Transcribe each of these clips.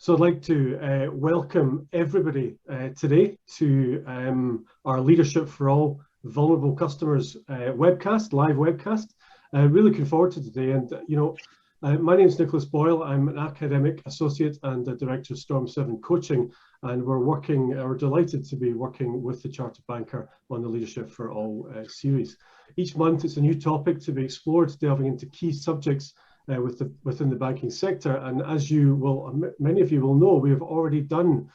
So I'd like to welcome everybody today to our Leadership for All Vulnerable Customers webcast, live webcast. Really looking forward to today. And my name is Nicholas Boyle. I'm an academic associate and a director of Storm 7 Coaching, and we're delighted to be working with the Chartered Banker on the Leadership for All series. Each month it's a new topic to be explored, delving into key subjects within the banking sector. And as many of you will know, we have already done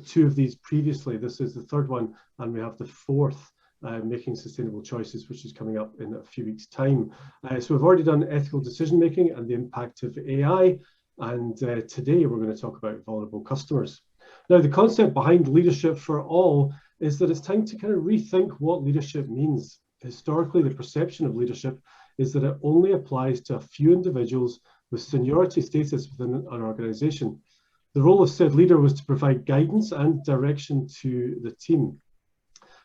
two of these previously. This is the third one, and we have the fourth, Making Sustainable Choices, which is coming up in a few weeks' time. So we've already done ethical decision making and the impact of AI, and today we're going to talk about vulnerable customers. Now, the concept behind Leadership for All is that it's time to kind of rethink what leadership means. Historically, the perception of leadership is that it only applies to a few individuals with seniority status within an organization. The role of said leader was to provide guidance and direction to the team.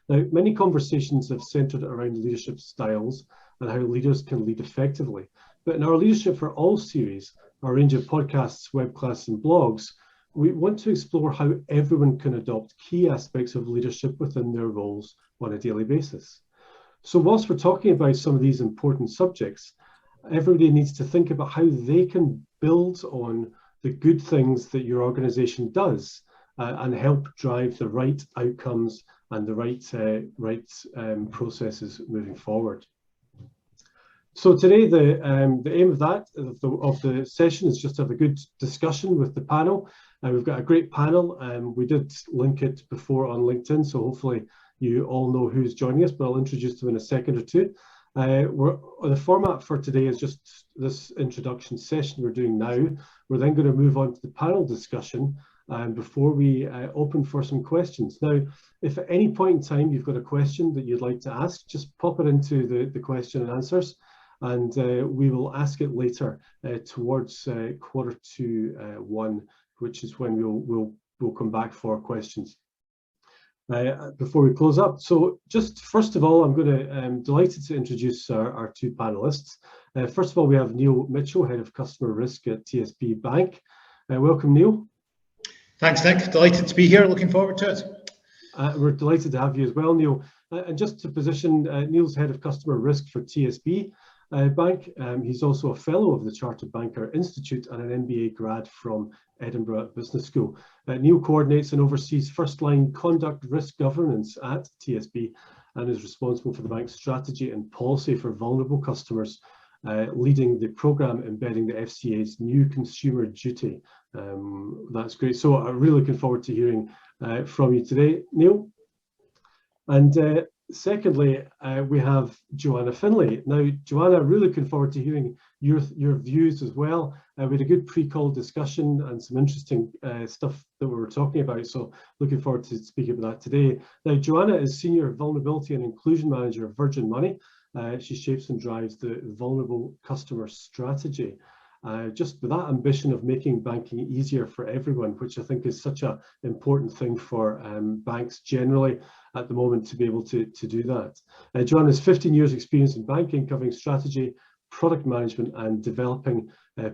Now, many conversations have centered around leadership styles and how leaders can lead effectively. But in our Leadership for All series, our range of podcasts, webcasts, and blogs, we want to explore how everyone can adopt key aspects of leadership within their roles on a daily basis. So whilst we're talking about some of these important subjects, everybody needs to think about how they can build on the good things that your organization does and help drive the right outcomes and the right processes moving forward. So today, the aim of the session is just to have a good discussion with the panel. We've got a great panel. We did link it before on LinkedIn, so hopefully you all know who's joining us, but I'll introduce them in a second or two. The format for today is just this introduction session we're doing now. We're then going to move on to the panel discussion before we open for some questions. Now, if at any point in time you've got a question that you'd like to ask, just pop it into the question and answers, and we will ask it later towards 1:45, which is when we'll come back for questions. Before we close up. So just first of all, I'm delighted to introduce our two panelists. First of all, we have Neil Mitchell, Head of Customer Risk at TSB Bank. Welcome, Neil. Thanks, Nick. Delighted to be here. Looking forward to it. We're delighted to have you as well, Neil. And just to position, Neil's Head of Customer Risk for TSB Bank. He's also a Fellow of the Chartered Banker Institute and an MBA grad from Edinburgh Business School. Neil coordinates and oversees first-line conduct risk governance at TSB and is responsible for the bank's strategy and policy for vulnerable customers, leading the programme embedding the FCA's new consumer duty. That's great. So I'm really looking forward to hearing from you today, Neil. And secondly, we have Joanna Finlay. Now, Joanna, really looking forward to hearing your views as well. We had a good pre-call discussion and some interesting stuff that we were talking about, so looking forward to speaking about that today. Now, Joanna is Senior Vulnerability and Inclusion Manager of Virgin Money. She shapes and drives the Vulnerable Customer Strategy. Just with that ambition of making banking easier for everyone, which I think is such an important thing for banks generally at the moment to be able to do that. Joanna has 15 years experience in banking, covering strategy, product management and developing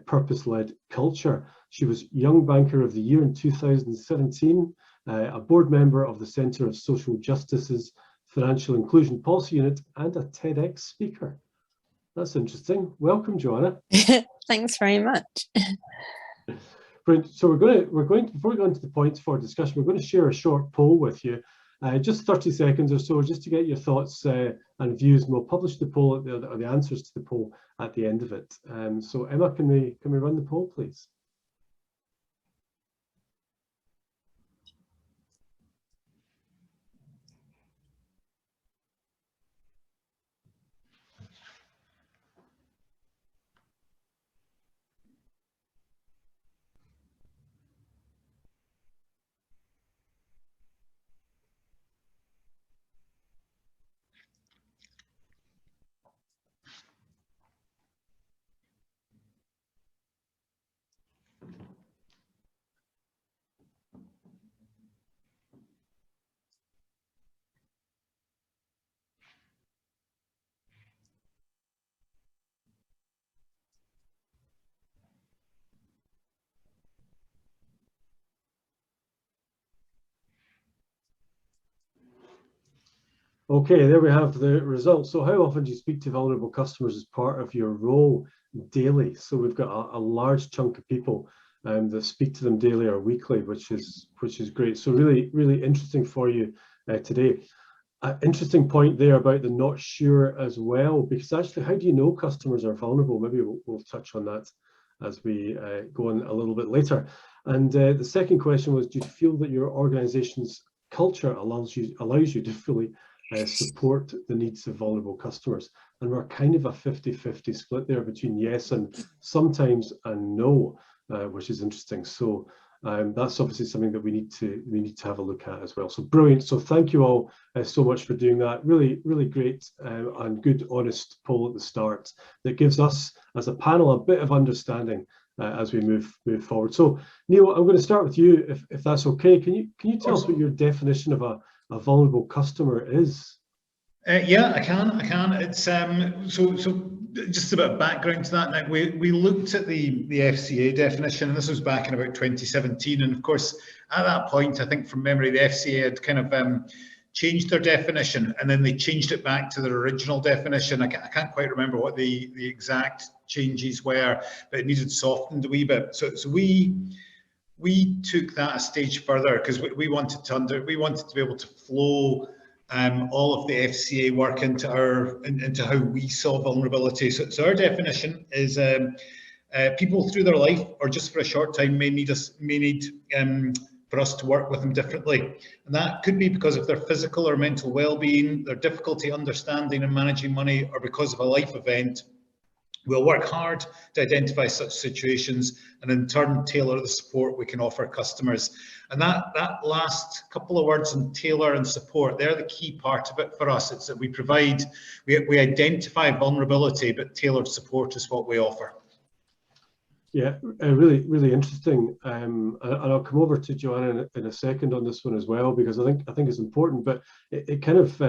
purpose-led culture. She was Young Banker of the Year in 2017, a board member of the Centre of Social Justice's Financial Inclusion Policy Unit and a TEDx speaker. That's interesting. Welcome, Joanna. Thanks very much. Brilliant. So we're going before we go into the points for discussion, we're going to share a short poll with you, just 30 seconds or so, just to get your thoughts and views. And we'll publish the poll or the answers to the poll at the end of it. So Emma, can we run the poll, please? Okay, there we have the results. So how often do you speak to vulnerable customers as part of your role daily? So we've got a large chunk of people that speak to them daily or weekly, which is great. So really interesting for you today. Interesting point there about the not sure as well, because actually, how do you know customers are vulnerable? Maybe we'll touch on that as we go on a little bit later. And the second question was, do you feel that your organization's culture allows you to fully support the needs of vulnerable customers? And we're kind of a 50-50 split there between yes and sometimes and no, which is interesting. So that's obviously something that we need to have a look at as well. So brilliant. So thank you all so much for doing that. Really great and good, honest poll at the start that gives us as a panel a bit of understanding as we move forward. So Neil, I'm going to start with you, if that's okay. Can you tell us what your definition of a vulnerable customer is? Yeah, I can. It's so just a bit of background to that. Now, we looked at the FCA definition, and this was back in about 2017. And of course, at that point, I think from memory, the FCA had kind of changed their definition, and then they changed it back to their original definition. I can't quite remember what the exact changes were, but it needed softened a wee bit. So we took that a stage further because we wanted to be able to flow all of the FCA work into how we saw vulnerability. So our definition is people through their life or just for a short time may need for us to work with them differently, and that could be because of their physical or mental well-being, their difficulty understanding and managing money, or because of a life event. We'll work hard to identify such situations and in turn tailor the support we can offer customers. And that last couple of words on tailor and support, they're the key part of it for us. It's that we identify vulnerability, but tailored support is what we offer. Yeah, really interesting. And I'll come over to Joanna in a second on this one as well, because I think it's important, but it kind of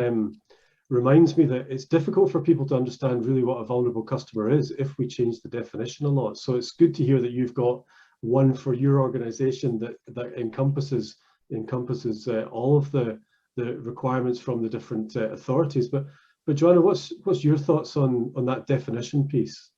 reminds me that it's difficult for people to understand really what a vulnerable customer is if we change the definition a lot. So it's good to hear that you've got one for your organization that encompasses all of the requirements from the different authorities. But Joanna, what's your thoughts on that definition piece?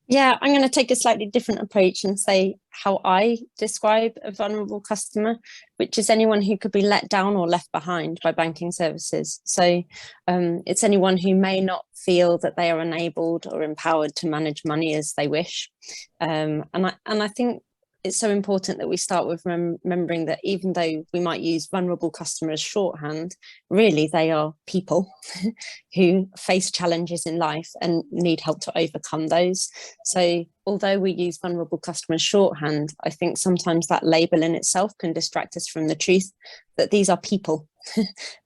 Yeah, I'm going to take a slightly different approach and say how I describe a vulnerable customer, which is anyone who could be let down or left behind by banking services. So it's anyone who may not feel that they are enabled or empowered to manage money as they wish. And I think it's so important that we start with remembering that even though we might use vulnerable customers shorthand, really they are people who face challenges in life and need help to overcome those. So although we use vulnerable customers shorthand, I think sometimes that label in itself can distract us from the truth that these are people.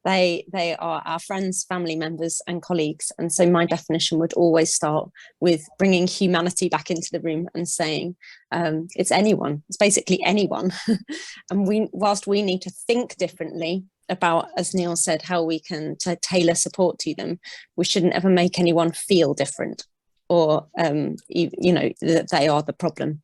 They are our friends, family members and colleagues. And so my definition would always start with bringing humanity back into the room and saying it's anyone, it's basically anyone. And whilst we need to think differently about, as Neil said, how we can tailor support to them, we shouldn't ever make anyone feel different or that they are the problem.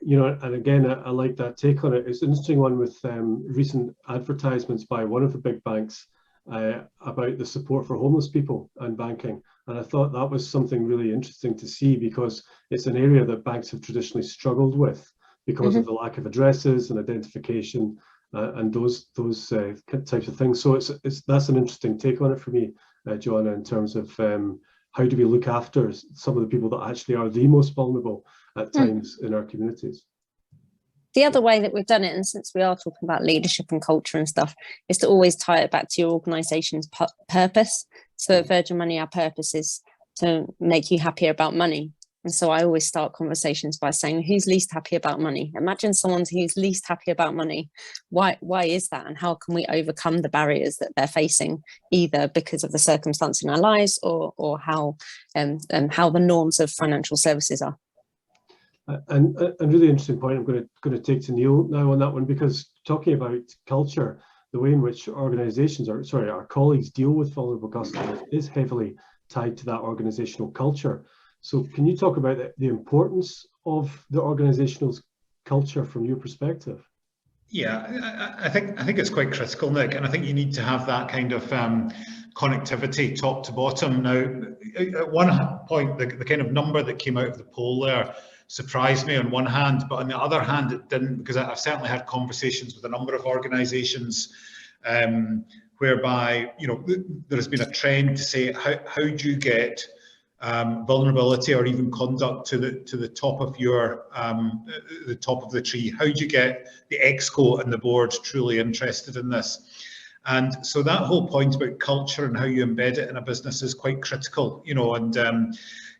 And again, I like that take on it. It's an interesting one with recent advertisements by one of the big banks about the support for homeless people and banking. And I thought that was something really interesting to see, because it's an area that banks have traditionally struggled with because of the lack of addresses and identification and those types of things. So that's an interesting take on it for me, Joanna, in terms of how do we look after some of the people that actually are the most vulnerable at times in our communities. The other way that we've done it, and since we are talking about leadership and culture and stuff, is to always tie it back to your organisation's purpose. So at Virgin Money, our purpose is to make you happier about money. And so I always start conversations by saying, who's least happy about money? Imagine someone who's least happy about money. Why is that? And how can we overcome the barriers that they're facing, either because of the circumstance in our lives or how the norms of financial services are? And a really interesting point I'm going to take to Neil now on that one, because talking about culture, the way in which our colleagues deal with vulnerable customers is heavily tied to that organizational culture. So can you talk about the importance of the organizational culture from your perspective? Yeah, I think it's quite critical, Nick, and I think you need to have that kind of connectivity top to bottom. Now, at one point, the kind of number that came out of the poll there surprised me on one hand, but on the other hand, it didn't, because I've certainly had conversations with a number of organisations whereby, you know, there has been a trend to say, how do you get vulnerability or even conduct to the top of your the top of the tree? How do you get the exco and the board truly interested in this? And so that whole point about culture and how you embed it in a business is quite critical, you know. And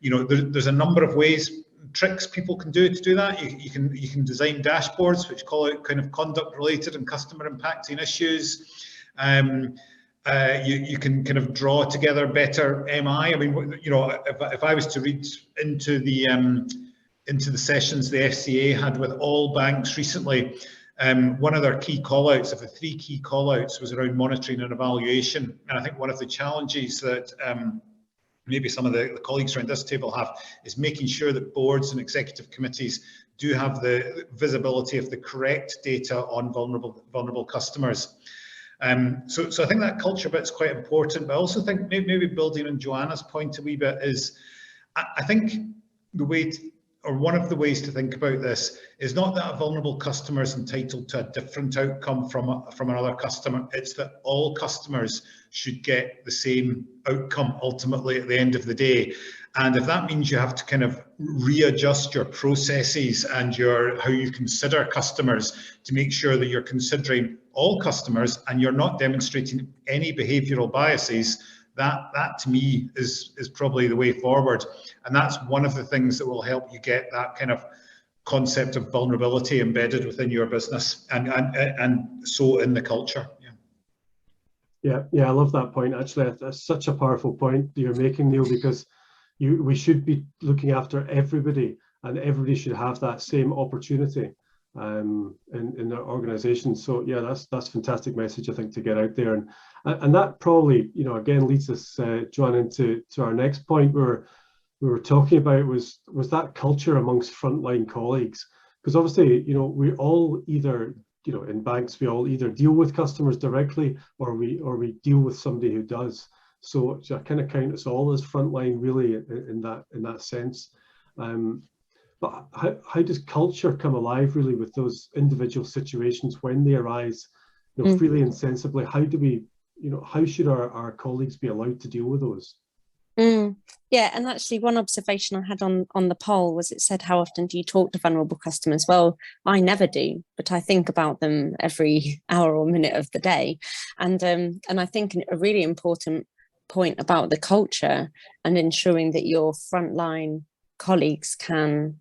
you know, there's a number of ways, tricks people can do to do that. You can design dashboards which call out kind of conduct related and customer impacting issues. You can kind of draw together better MI. I mean, you know, if I was to read into the sessions the FCA had with all banks recently, one of their key call-outs, of the 3 key call-outs, was around monitoring and evaluation. And I think one of the challenges that maybe some of the colleagues around this table have is making sure that boards and executive committees do have the visibility of the correct data on vulnerable customers. So I think that culture bit's quite important, but I also think maybe building on Joanna's point a wee bit is, I think the way or one of the ways to think about this is not that a vulnerable customer is entitled to a different outcome from another customer. It's that all customers should get the same outcome ultimately at the end of the day. And if that means you have to kind of readjust your processes and how you consider customers to make sure that you're considering all customers and you're not demonstrating any behavioural biases, that to me is probably the way forward. And that's one of the things that will help you get that kind of concept of vulnerability embedded within your business and so in the culture. Yeah, I love that point. Actually, that's such a powerful point you're making, Neil, because we should be looking after everybody, and everybody should have that same opportunity in their organisation. So yeah, that's a fantastic message, I think, to get out there, and that probably, you know, again leads us, Joanne, into our next point where we were talking about was that culture amongst frontline colleagues, because obviously, you know, we all either, you know, in banks, we all either deal with customers directly or we deal with somebody who does. So I kind of count us all as frontline, really, in that sense. But how does culture come alive, really, with those individual situations when they arise, you know, freely and sensibly? How do we, you know, how should our colleagues be allowed to deal with those? Yeah, and actually one observation I had on the poll was, it said, how often do you talk to vulnerable customers? Well, I never do, but I think about them every hour or minute of the day. And I think a really important point about the culture and ensuring that your frontline colleagues can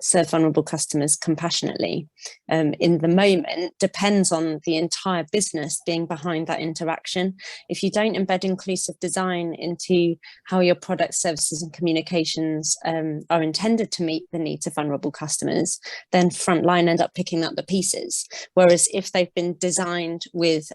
serve vulnerable customers compassionately in the moment depends on the entire business being behind that interaction. If you don't embed inclusive design into how your products, services and communications are intended to meet the needs of vulnerable customers, then frontline end up picking up the pieces. Whereas if they've been designed with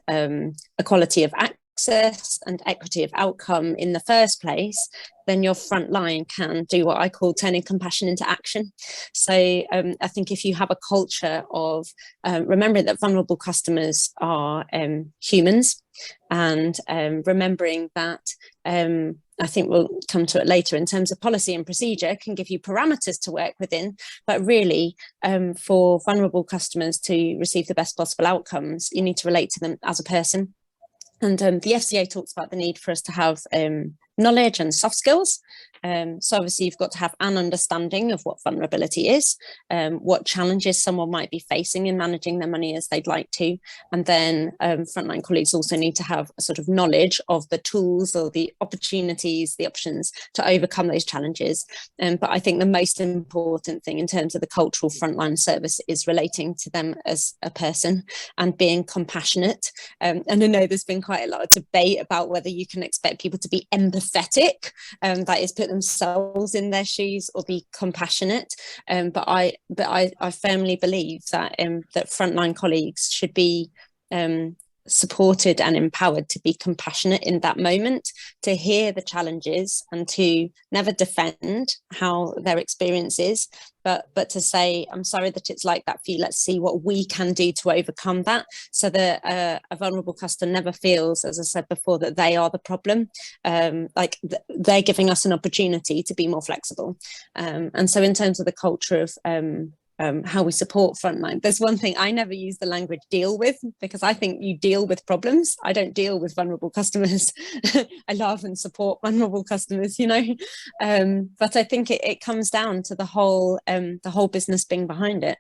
equality of access and equity of outcome in the first place, then your front line can do what I call turning compassion into action. So I think if you have a culture of remembering that vulnerable customers are humans, and remembering that, I think we'll come to it later, in terms of policy and procedure can give you parameters to work within, but really for vulnerable customers to receive the best possible outcomes, you need to relate to them as a person. And the FCA talks about the need for us to have knowledge and soft skills. So obviously you've got to have an understanding of what vulnerability is, what challenges someone might be facing in managing their money as they'd like to. And then frontline colleagues also need to have a sort of knowledge of the tools or the opportunities, the options to overcome those challenges. But I think the most important thing in terms of the cultural frontline service is relating to them as a person and being compassionate. And I know there's been quite a lot of debate about whether you can expect people to be empathetic, that is, put themselves in their shoes, or be compassionate. But I firmly believe that that frontline colleagues should be supported and empowered to be compassionate in that moment, to hear the challenges and to never defend how their experience is, but to say, I'm sorry that it's like that for you. Let's see what we can do to overcome that, so that a vulnerable customer never feels, as I said before, that they are the problem. They're giving us an opportunity to be more flexible. And so in terms of the culture of how we support frontline, there's one thing: I never use the language deal with, because I think you deal with problems. I don't deal with vulnerable customers. I love and support vulnerable customers, you know. But I think it comes down to the whole business being behind it.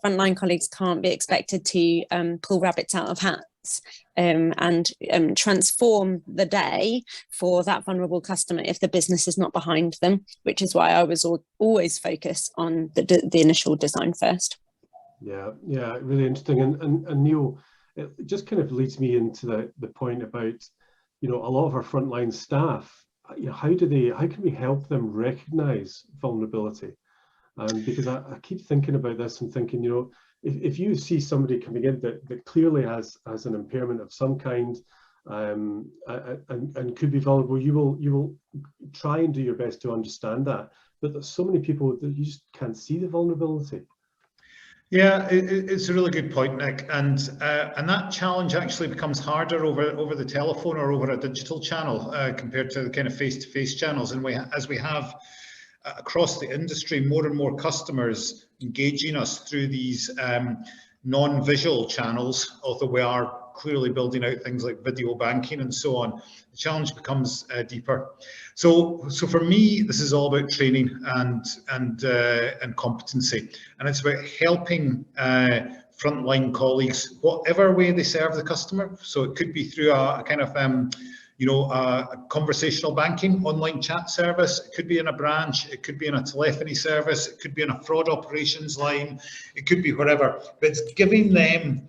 Frontline colleagues can't be expected to pull rabbits out of hats and transform the day for that vulnerable customer if the business is not behind them, which is why I was always focused on the initial design first. Yeah, really interesting. And Neil, it just kind of leads me into the point about, you know, a lot of our frontline staff, you know, how can we help them recognize vulnerability? Because I keep thinking about this and thinking, you know, if you see somebody coming in that clearly has an impairment of some kind, and could be vulnerable, you will try and do your best to understand that. But there's so many people that you just can't see the vulnerability. Yeah, it's a really good point, Nick, and that challenge actually becomes harder over the telephone or over a digital channel compared to the kind of face-to-face channels. And as we have across the industry, more and more customers engaging us through these non-visual channels, although we are clearly building out things like video banking and so on, the challenge becomes deeper. So for me, this is all about training and competency, and it's about helping frontline colleagues, whatever way they serve the customer. So it could be through a kind of a conversational banking online chat service. It could be in a branch, it could be in a telephony service, it could be in a fraud operations line, it could be wherever. But it's giving them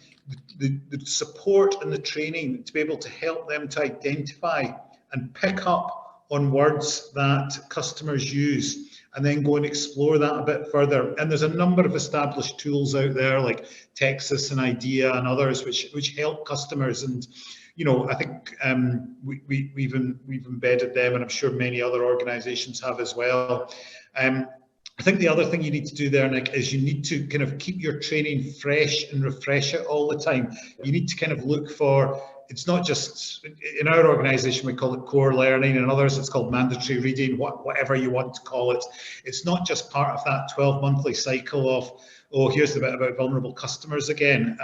the support and the training to be able to help them to identify and pick up on words that customers use, and then go and explore that a bit further. And there's a number of established tools out there like Texas and IDEA and others which help customers. And you know, I think we've embedded them, and I'm sure many other organisations have as well. I think the other thing you need to do there, Nick, is you need to kind of keep your training fresh and refresh it all the time. You need to kind of look for, it's not just, in our organisation we call it core learning, and others it's called mandatory reading, whatever you want to call it. It's not just part of that 12-monthly cycle of, oh, here's the bit about vulnerable customers again,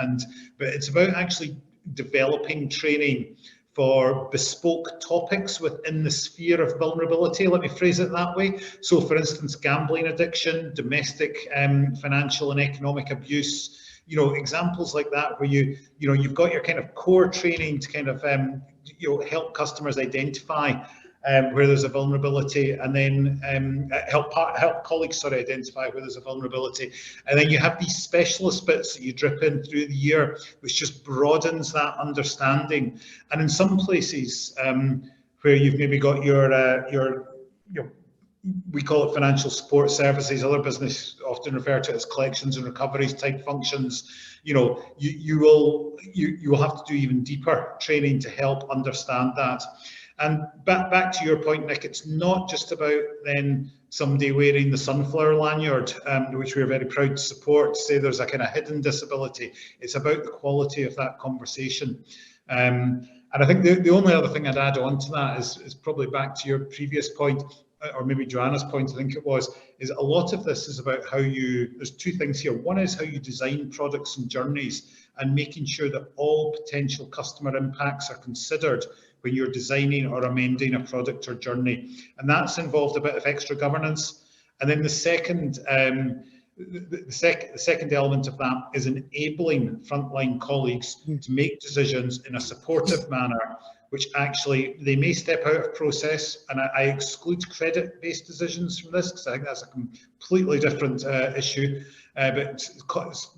but it's about actually developing training for bespoke topics within the sphere of vulnerability. Let me phrase it that way. So for instance, gambling addiction, domestic financial and economic abuse, you know, examples like that, where you've got your kind of core training to kind of help customers identify where there's a vulnerability, and then help colleagues identify where there's a vulnerability. And then you have these specialist bits that you drip in through the year, which just broadens that understanding. And in some places where you've maybe got your we call it financial support services, other business often refer to it as collections and recoveries type functions, you know, you will have to do even deeper training to help understand that. And back to your point, Nick, it's not just about then somebody wearing the sunflower lanyard, which we're very proud to support, to say there's a kind of hidden disability. It's about the quality of that conversation. And I think the only other thing I'd add on to that is probably back to your previous point, or maybe Joanna's point, I think it was, is a lot of this is about how there's two things here. One is how you design products and journeys, and making sure that all potential customer impacts are considered when you're designing or amending a product or journey. And that's involved a bit of extra governance. And then the second element of that is enabling frontline colleagues to make decisions in a supportive manner, which actually they may step out of process. And I exclude credit-based decisions from this, because I think that's a completely different issue. But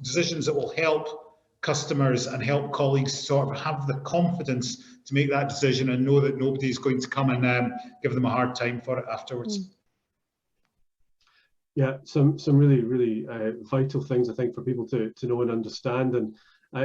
decisions that will help customers and help colleagues sort of have the confidence to make that decision and know that nobody's going to come and give them a hard time for it afterwards. Yeah, some really vital things, I think, for people to know and understand. And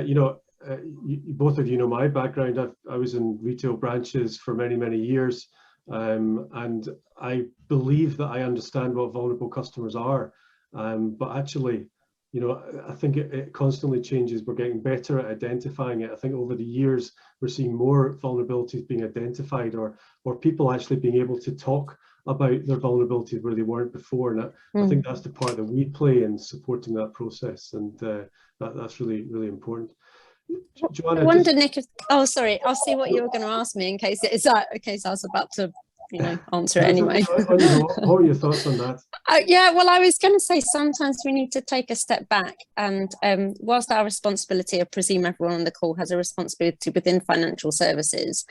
you know, both of you know my background. I was in retail branches for many years, and I believe that I understand what vulnerable customers are. But actually, you know, I think it constantly changes. We're getting better at identifying it. I think over the years, we're seeing more vulnerabilities being identified, or people actually being able to talk about their vulnerabilities where they weren't before. And I think that's the part that we play in supporting that process, and that's really important. Joanna, I wonder, Nick, if, oh, sorry, I'll see what you were going to ask me in case it is that. Okay, so I was about to, you know, answer it anyway. What are your thoughts on that? Yeah, well, I was going to say sometimes we need to take a step back, and whilst our responsibility, I presume everyone on the call has a responsibility within financial services,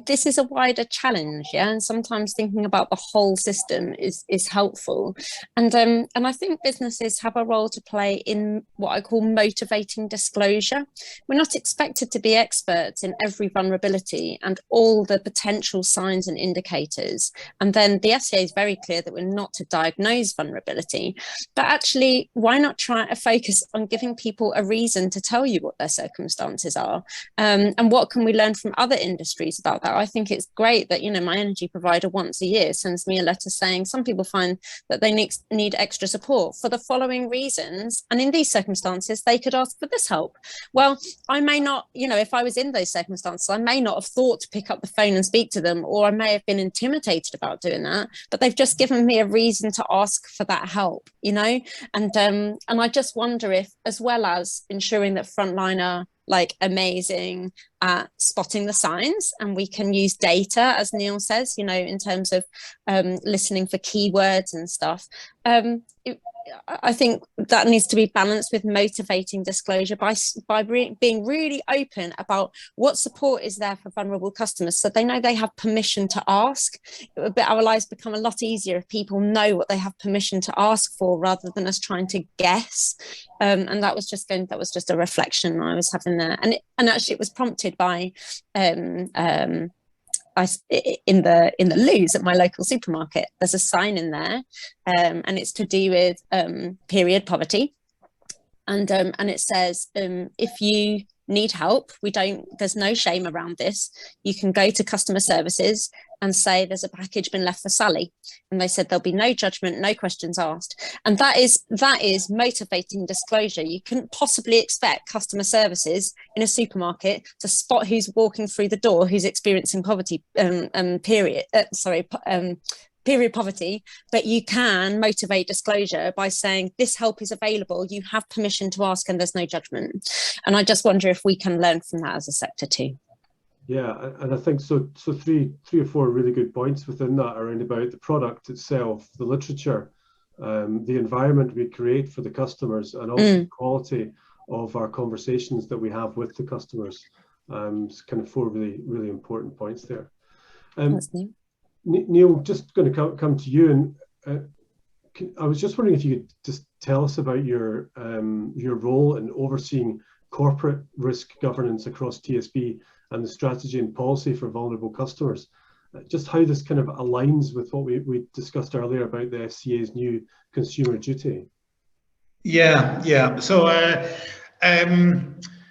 this is a wider challenge, yeah, and sometimes thinking about the whole system is helpful, and I think businesses have a role to play in what I call motivating disclosure. We're not expected to be experts in every vulnerability and all the potential signs and indicators, and then the FCA is very clear that we're not to diagnose vulnerability, but actually why not try to focus on giving people a reason to tell you what their circumstances are, and what can we learn from other industries about that. I think it's great that, you know, my energy provider once a year sends me a letter saying some people find that they need extra support for the following reasons, and in these circumstances they could ask for this help. Well, I may not, you know, if I was in those circumstances, I may not have thought to pick up the phone and speak to them, or I may have been intimidated about doing that, but they've just given me a reason to ask for that help, you know. And I just wonder if, as well as ensuring that frontline are like amazing at spotting the signs, and we can use data, as Neil says, you know, in terms of listening for keywords and stuff, I think that needs to be balanced with motivating disclosure by being really open about what support is there for vulnerable customers, so they know they have permission to ask. Our lives become a lot easier if people know what they have permission to ask for, rather than us trying to guess. And that was just a reflection I was having there, and actually it was prompted by in the loos at my local supermarket. There's a sign in there, and it's to do with period poverty, and it says, if you need help, there's no shame around this. You can go to customer services and say there's a package been left for Sally, and they said there'll be no judgment, no questions asked. And that is motivating disclosure. You couldn't possibly expect customer services in a supermarket to spot who's walking through the door who's experiencing poverty, period poverty, but you can motivate disclosure by saying this help is available, you have permission to ask, and there's no judgment. And I just wonder if we can learn from that as a sector too. Yeah, and I think so three or four really good points within that around about the product itself, the literature, the environment we create for the customers, and also the quality of our conversations that we have with the customers. It's kind of four really important points there. Neil, just going to come to you, and I was just wondering if you could just tell us about your role in overseeing corporate risk governance across TSB and the strategy and policy for vulnerable customers. Just how this kind of aligns with what we discussed earlier about the FCA's new consumer duty. Yeah. So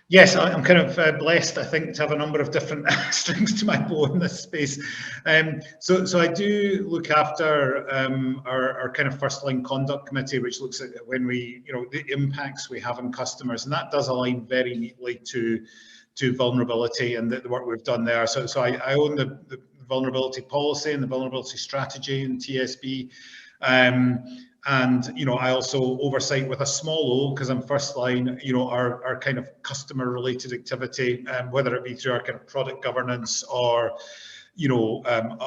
yes, I'm kind of blessed, I think, to have a number of different strings to my bow in this space. So I do look after our kind of first line conduct committee, which looks at when we, you know, the impacts we have on customers, and that does align very neatly to vulnerability and the work we've done there. So I own the vulnerability policy and the vulnerability strategy in TSB. And, you know, I also oversight with a small o, because I'm first line, you know, our kind of customer related activity, whether it be through our kind of product governance or, you know,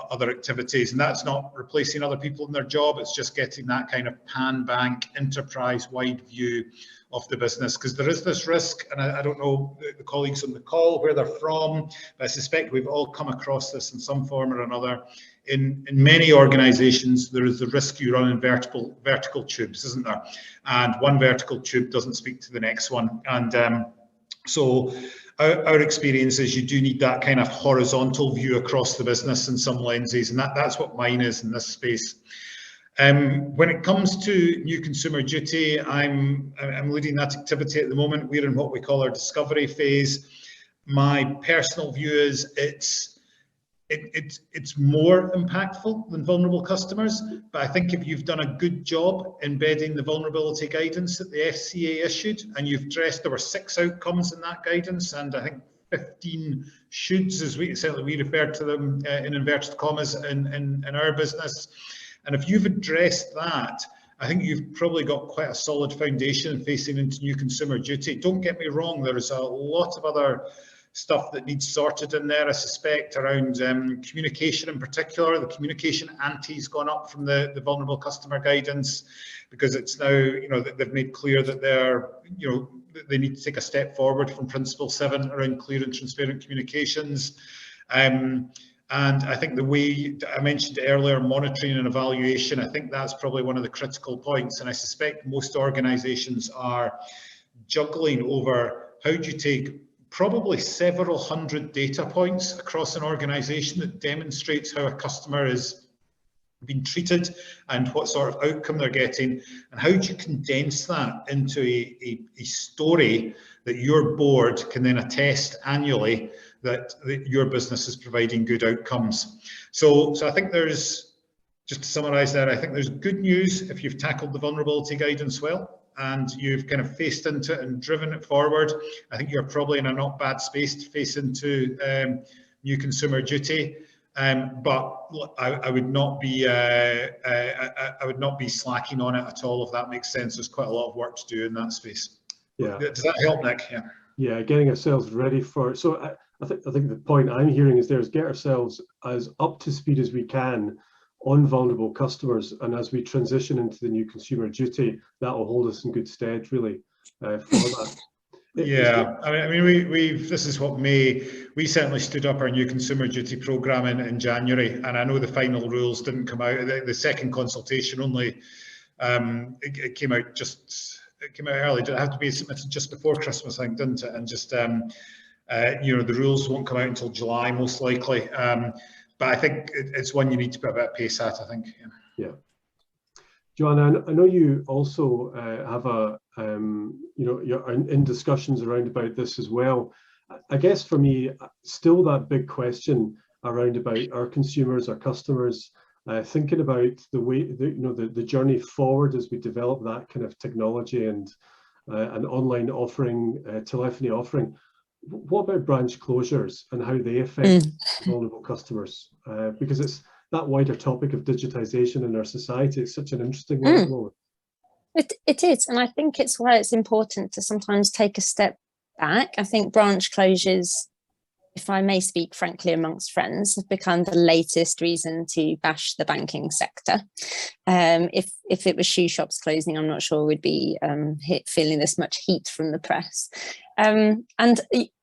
other activities. And that's not replacing other people in their job. It's just getting that kind of pan-bank enterprise-wide view of the business, because there is this risk, and I don't know the colleagues on the call where they're from, but I suspect we've all come across this in some form or another. In many organizations, there is the risk you run in vertical tubes, isn't there? And one vertical tube doesn't speak to the next one. And so our experience is you do need that kind of horizontal view across the business in some lenses, and that's what mine is in this space. When it comes to new consumer duty, I'm leading that activity at the moment. We're in what we call our discovery phase. My personal view is it's more impactful than vulnerable customers, but I think if you've done a good job embedding the vulnerability guidance that the FCA issued, and you've addressed, there were 6 outcomes in that guidance, and I think 15 shoulds, as we refer to them in inverted commas in our business. And if you've addressed that, I think you've probably got quite a solid foundation facing into new consumer duty. Don't get me wrong, there is a lot of other stuff that needs sorted in there, I suspect, around communication in particular. The communication ante's gone up from the vulnerable customer guidance, because it's now, they've made clear that they need to take a step forward from Principle 7 around clear and transparent communications. And I think the way I mentioned earlier, monitoring and evaluation, I think that's probably one of the critical points. And I suspect most organisations are juggling over how do you take probably several hundred data points across an organisation that demonstrates how a customer is being treated and what sort of outcome they're getting, and how do you condense that into a story that your board can then attest annually that your business is providing good outcomes. So I think there's, just to summarise that, I think there's good news if you've tackled the vulnerability guidance well and you've kind of faced into it and driven it forward. I think you're probably in a not bad space to face into new consumer duty. But I would not be slacking on it at all, if that makes sense. There's quite a lot of work to do in that space. Yeah. Does that help, Nick? Yeah, getting ourselves ready for it. So I think the point I'm hearing is get ourselves as up to speed as we can on vulnerable customers, and as we transition into the new consumer duty, that will hold us in good stead, really, for that. Yeah, I mean, this is what we certainly stood up our new consumer duty programme in January, and I know the final rules didn't come out. The second consultation only, it came out early. Did it have to be submitted just before Christmas, I think, didn't it? And just the rules won't come out until July, most likely. But I think it's one you need to put a bit of pace at, I think. Yeah. Joanna, I know you also have you're in discussions around about this as well. I guess for me, still that big question around about our consumers, our customers, thinking about the way, the journey forward as we develop that kind of technology and an online offering, telephony offering. What about branch closures and how they affect vulnerable customers? Because it's that wider topic of digitization in our society. It's such an interesting one at the moment. It is, and I think it's why it's important to sometimes take a step back. I think branch closures, if I may speak frankly amongst friends, have become the latest reason to bash the banking sector. If it was shoe shops closing, I'm not sure we'd be feeling this much heat from the press. And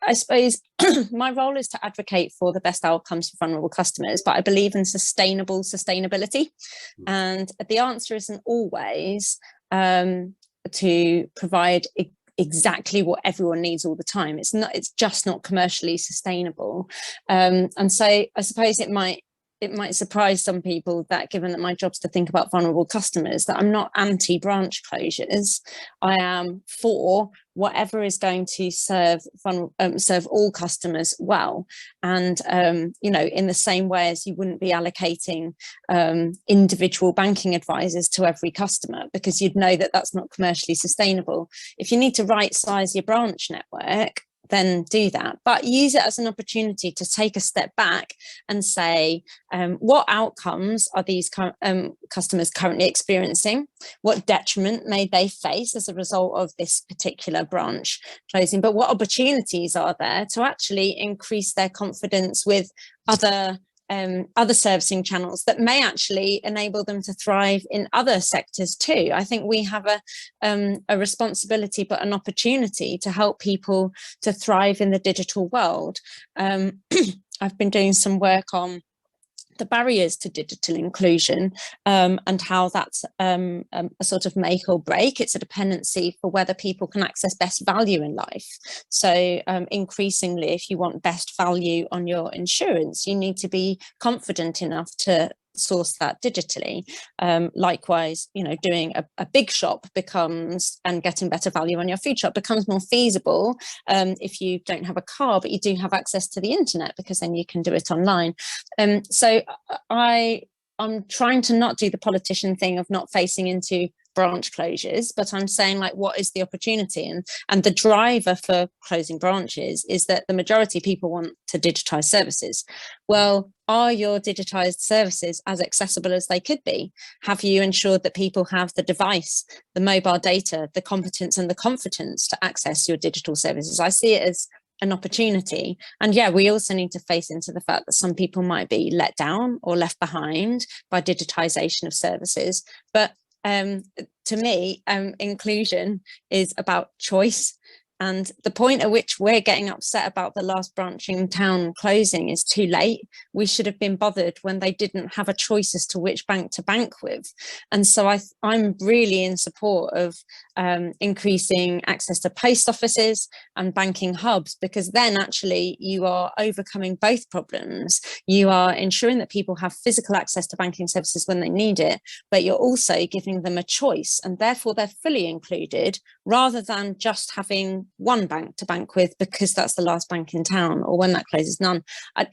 I suppose my role is to advocate for the best outcomes for vulnerable customers, but I believe in sustainability. And the answer isn't always to provide exactly what everyone needs all the time. It's just not commercially sustainable. And so I suppose it might surprise some people that, given that my job's to think about vulnerable customers, that I'm not anti-branch closures. I am for whatever is going to serve all customers well. And, in the same way as you wouldn't be allocating individual banking advisors to every customer, because you'd know that that's not commercially sustainable. If you need to right size your branch network, then do that, but use it as an opportunity to take a step back and say, what outcomes are these customers currently experiencing? What detriment may they face as a result of this particular branch closing? But what opportunities are there to actually increase their confidence with other servicing channels that may actually enable them to thrive in other sectors too? I think we have a responsibility, but an opportunity to help people to thrive in the digital world. I've been doing some work on the barriers to digital inclusion and how that's a sort of make or break. It's a dependency for whether people can access best value in life. So increasingly, if you want best value on your insurance, you need to be confident enough to source that digitally. Likewise, you know, doing a big shop becomes, and getting better value on your food shop becomes more feasible if you don't have a car, but you do have access to the internet, because then you can do it online. So I'm trying to not do the politician thing of not facing into branch closures, but I'm saying, like, what is the opportunity? And the driver for closing branches is that the majority of people want to digitize services. Well, are your digitized services as accessible as they could be? Have you ensured that people have the device, the mobile data, the competence and the confidence to access your digital services? I see it as an opportunity. And yeah, we also need to face into the fact that some people might be let down or left behind by digitization of services. But to me, inclusion is about choice. And the point at which we're getting upset about the last branch in town closing is too late. We should have been bothered when they didn't have a choice as to which bank to bank with. And so I'm really in support of increasing access to post offices and banking hubs, because then actually you are overcoming both problems. You are ensuring that people have physical access to banking services when they need it, but you're also giving them a choice, and therefore they're fully included, rather than just having one bank to bank with because that's the last bank in town, or when that closes, none.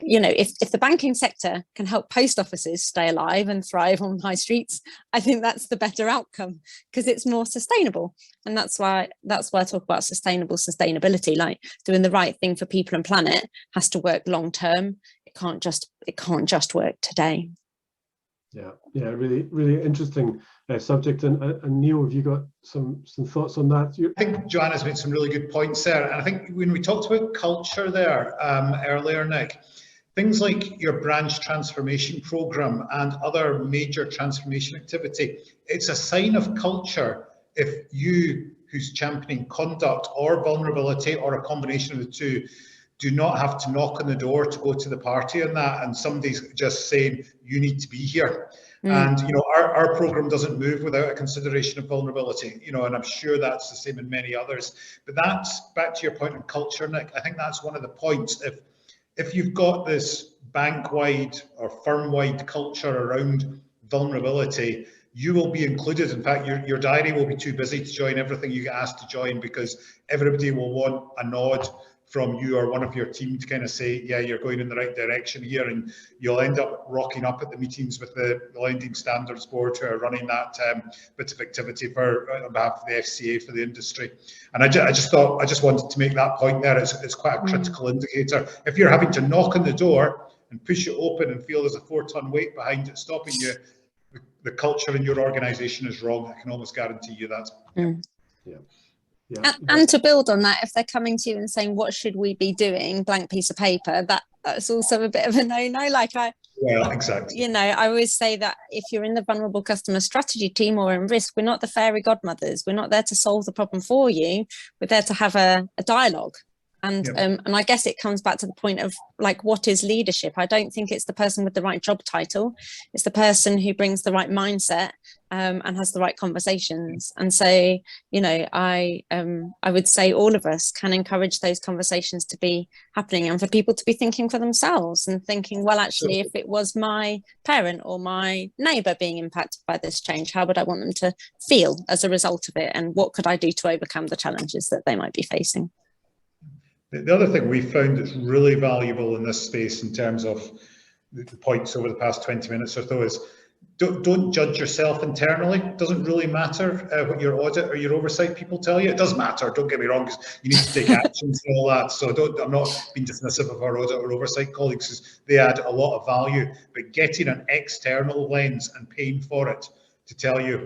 You know, if the banking sector can help post offices stay alive and thrive on high streets, I think that's the better outcome, because it's more sustainable. And that's why I talk about sustainability, like doing the right thing for people and planet has to work long term. It can't just work today. Yeah, really, really interesting subject. And Neil, have you got some thoughts on that? I think Joanna's made some really good points there. And I think when we talked about culture there earlier, Nick, things like your branch transformation program and other major transformation activity, it's a sign of culture if you, who's championing conduct or vulnerability or a combination of the two, do not have to knock on the door to go to the party on that, and somebody's just saying you need to be here. And you know, our program doesn't move without a consideration of vulnerability, you know, and I'm sure that's the same in many others. But that's back to your point on culture, Nick. I think that's one of the points. If you've got this bank-wide or firm-wide culture around vulnerability, you will be included. In fact, your diary will be too busy to join everything you get asked to join, because everybody will want a nod from you or one of your team to kind of say, yeah, you're going in the right direction here, and you'll end up rocking up at the meetings with the Lending Standards Board, who are running that bit of activity on behalf of the FCA for the industry. And I just wanted to make that point there. It's quite a critical indicator. If you're having to knock on the door and push it open and feel there's a 4-ton weight behind it stopping you, the culture in your organisation is wrong. I can almost guarantee you that. Yeah. And to build on that, if they're coming to you and saying, what should we be doing, blank piece of paper, that's also a bit of a no-no. Like exactly. You know, I always say that if you're in the vulnerable customer strategy team or in risk, we're not the fairy godmothers. We're not there to solve the problem for you. We're there to have a dialogue. And I guess it comes back to the point of, like, what is leadership? I don't think it's the person with the right job title. It's the person who brings the right mindset and has the right conversations. And so, you know, I would say all of us can encourage those conversations to be happening, and for people to be thinking for themselves and thinking, well, actually, if it was my parent or my neighbour being impacted by this change, how would I want them to feel as a result of it? And what could I do to overcome the challenges that they might be facing? The other thing we found that's really valuable in this space, in terms of the points over the past 20 minutes or so, is don't judge yourself internally. It doesn't really matter what your audit or your oversight people tell you. It does matter, don't get me wrong, because you need to take actions and all that. So I'm not being dismissive of our audit or oversight colleagues, because they add a lot of value. But getting an external lens and paying for it to tell you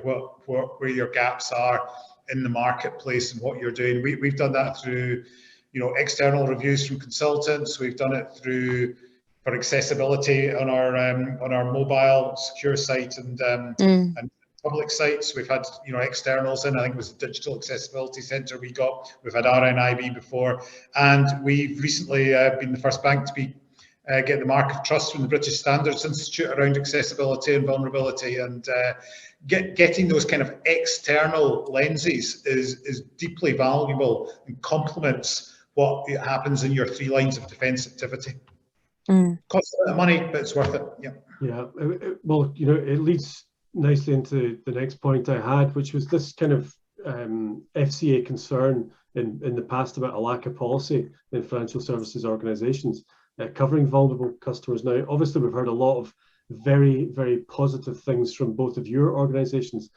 where your gaps are in the marketplace and what you're doing. We've done that through, you know, external reviews from consultants. We've done it for accessibility on our mobile secure site and public sites. We've had, you know, externals in. I think it was the Digital Accessibility Centre we've had RNIB before, and we've recently been the first bank to be get the mark of trust from the British Standards Institute around accessibility and vulnerability. And getting those kind of external lenses is deeply valuable and complements what happens in your 3 lines of defence activity. Costs a bit of money, but it's worth it. Yeah, well, you know, it leads nicely into the next point I had, which was this kind of FCA concern in the past about a lack of policy in financial services organisations covering vulnerable customers. Now, obviously, we've heard a lot of very, very positive things from both of your organisations.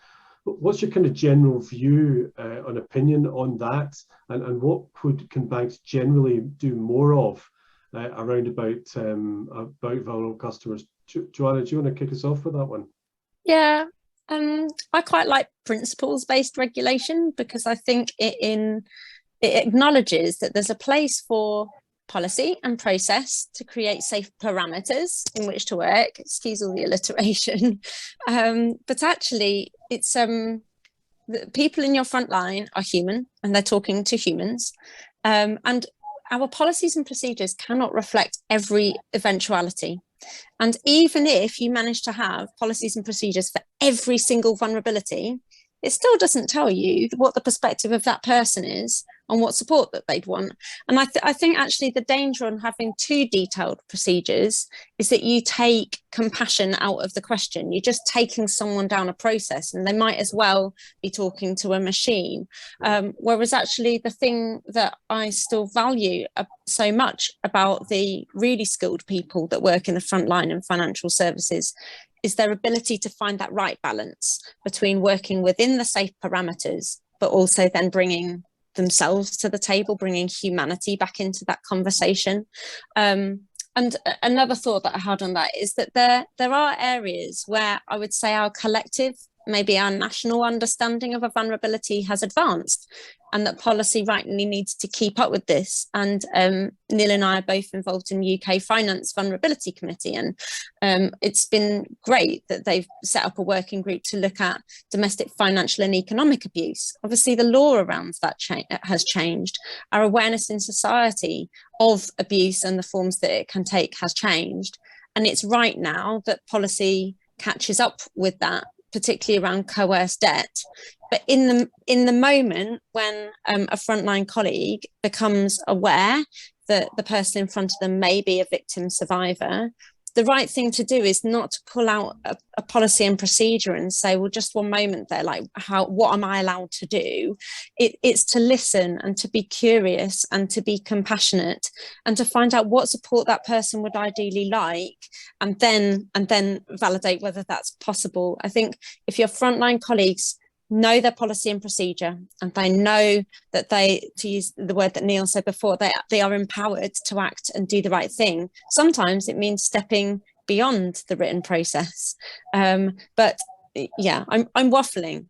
But what's your kind of general view and opinion on that, and what can banks generally do more of around about vulnerable customers? Joanna, do you want to kick us off with that one? Yeah, I quite like principles-based regulation because I think it acknowledges that there's a place for policy and process to create safe parameters in which to work. Excuse all the alliteration, but actually, it's the people in your front line are human and they're talking to humans, and our policies and procedures cannot reflect every eventuality. And even if you manage to have policies and procedures for every single vulnerability, it still doesn't tell you what the perspective of that person is and what support that they'd want. And I think actually the danger on having too detailed procedures is that you take compassion out of the question. You're just taking someone down a process and they might as well be talking to a machine. Whereas actually the thing that I still value so much about the really skilled people that work in the front line in financial services is their ability to find that right balance between working within the safe parameters, but also then bringing themselves to the table, bringing humanity back into that conversation. And another thought that I had on that is that there are areas where I would say our collective, maybe our national understanding of a vulnerability has advanced, and that policy rightly needs to keep up with this. And Neil and I are both involved in UK Finance Vulnerability Committee, and it's been great that they've set up a working group to look at domestic financial and economic abuse. Obviously, the law around that has changed. Our awareness in society of abuse and the forms that it can take has changed. And it's right now that policy catches up with that, particularly around coerced debt. But in the moment when a frontline colleague becomes aware that the person in front of them may be a victim survivor, the right thing to do is not to pull out a policy and procedure and say, well, just one moment there, like what am I allowed to do? It's to listen and to be curious and to be compassionate and to find out what support that person would ideally like, and then validate whether that's possible. I think if your frontline colleagues know their policy and procedure, and they know that to use the word that Neil said before, they are empowered to act and do the right thing. Sometimes it means stepping beyond the written process. But yeah, I'm waffling.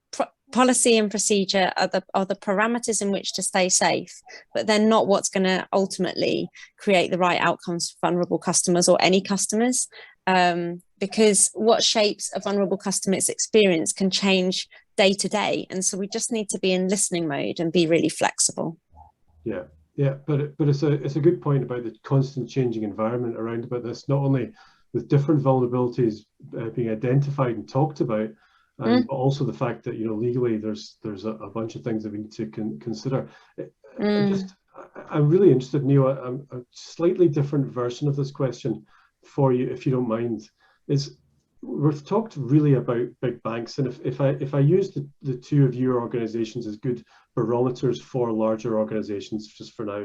Policy and procedure are the parameters in which to stay safe, but they're not what's going to ultimately create the right outcomes for vulnerable customers or any customers. Because what shapes a vulnerable customer's experience can change day to day, and so we just need to be in listening mode and be really flexible. Yeah, but it's a good point about the constant changing environment around about this, not only with different vulnerabilities being identified and talked about, but also the fact that, you know, legally there's a bunch of things that we need to consider. I'm really interested, Neil, a slightly different version of this question for you, if you don't mind. We've talked really about big banks, and if I use the two of your organizations as good barometers for larger organizations just for now,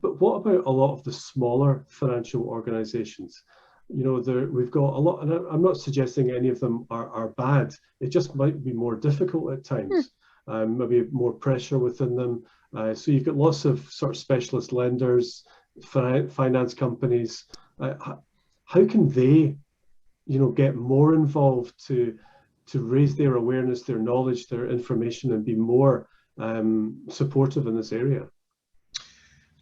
but what about a lot of the smaller financial organizations? You know, we've got a lot, and I'm not suggesting any of them are bad. It just might be more difficult at times, maybe more pressure within them. So you've got lots of sort of specialist lenders, finance companies. How can they, you know, get more involved to raise their awareness, their knowledge, their information, and be more supportive in this area?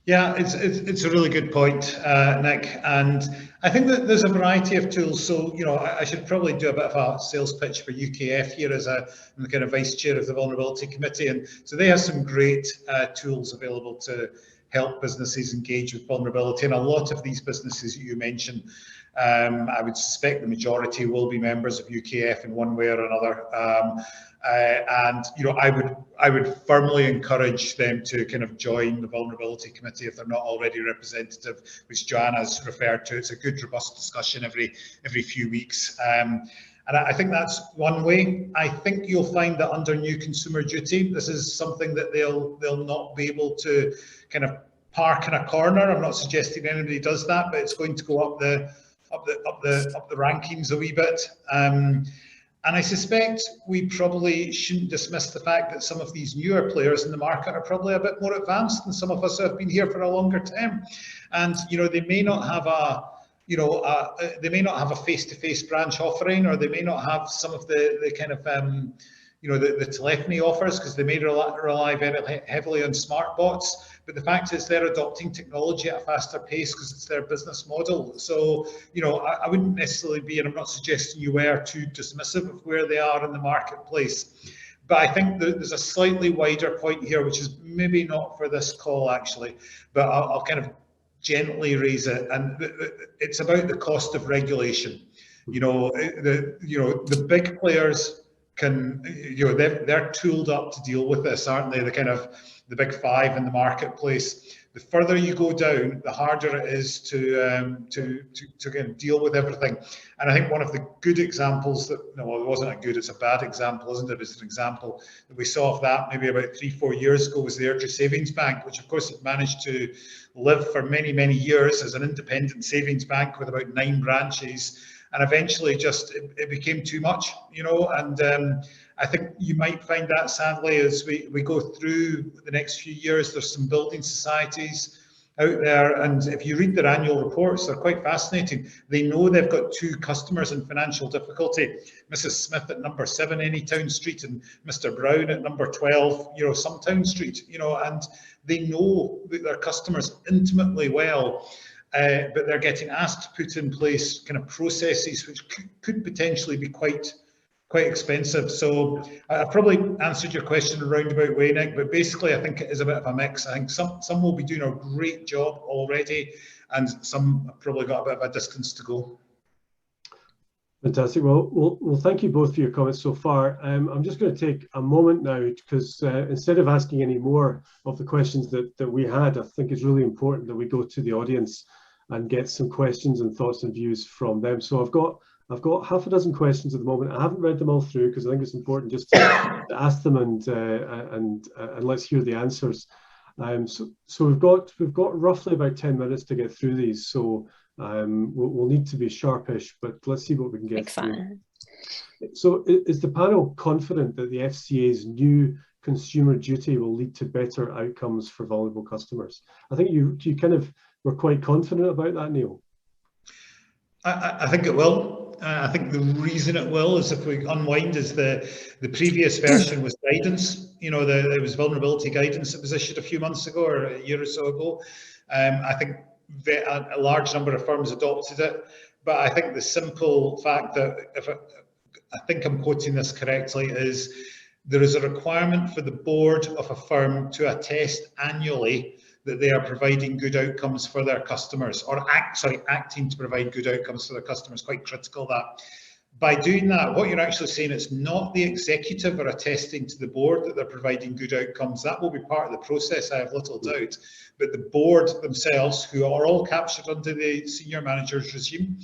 Yeah, it's a really good point, Nick, and I think that there's a variety of tools. So, you know, I should probably do a bit of a sales pitch for UKF here as I'm the kind of vice chair of the Vulnerability Committee, and so they have some great tools available to help businesses engage with vulnerability, and a lot of these businesses you mentioned I would suspect the majority will be members of UKF in one way or another. And I would firmly encourage them to kind of join the Vulnerability Committee if they're not already representative, which Joanna's referred to. It's a good, robust discussion every few weeks. And I think that's one way. I think you'll find that under new consumer duty, this is something that they'll not be able to kind of park in a corner. I'm not suggesting anybody does that, but it's going to go up the rankings a wee bit. And I suspect we probably shouldn't dismiss the fact that some of these newer players in the market are probably a bit more advanced than some of us who have been here for a longer time. And they may not have a face-to-face branch offering, or they may not have some of the kind of the telephony offers, because they may rely very heavily on smart bots. But the fact is they're adopting technology at a faster pace because it's their business model. So, I wouldn't necessarily be, and I'm not suggesting you were, too dismissive of where they are in the marketplace. But I think there's a slightly wider point here, which is maybe not for this call actually, but I'll kind of gently raise it, and it's about the cost of regulation. The big players can, they're tooled up to deal with this, aren't they? The big five in the marketplace. The further you go down, the harder it is to kind of deal with everything. And I think one of the good examples it wasn't a good, it's a bad example, isn't it? It's an example that we saw of that maybe about 3-4 years ago was the Airdrie Savings Bank, which of course had managed to live for many, many years as an independent savings bank with about 9 branches. And eventually just it became too much, and I think you might find that sadly as we go through the next few years. There's some building societies out there, and if you read their annual reports, they're quite fascinating. They know they've got 2 customers in financial difficulty, Mrs. Smith at number 7 Anytown Street and Mr. Brown at number 12 Sometown Street, and they know their customers intimately well. But they're getting asked to put in place kind of processes which could potentially be quite expensive. So I've probably answered your question in a roundabout way, Nick, but basically I think it is a bit of a mix. I think some will be doing a great job already, and some have probably got a bit of a distance to go. Fantastic. Well, thank you both for your comments so far. I'm just going to take a moment now, because instead of asking any more of the questions that we had, I think it's really important that we go to the audience and get some questions and thoughts and views from them. So I've got half a dozen questions at the moment. I haven't read them all through because I think it's important just to ask them and let's hear the answers. So we've got roughly about 10 minutes to get through these. So we'll need to be sharpish, but let's see what we can get through. So is the panel confident that the FCA's new consumer duty will lead to better outcomes for vulnerable customers? I think you kind of were quite confident about that, Neil. I think it will. I think the reason it will is, if we unwind, is the previous version was guidance. There was vulnerability guidance that was issued a few months ago or a year or so ago. I think a large number of firms adopted it, but I think the simple fact that, I think I'm quoting this correctly, is there is a requirement for the board of a firm to attest annually that they are providing good outcomes for their customers, or acting to provide good outcomes for their customers. Quite critical that. By doing that, what you're actually saying, it's not the executive are attesting to the board that they're providing good outcomes. That will be part of the process, I have little doubt. But the board themselves, who are all captured under the senior manager's regime,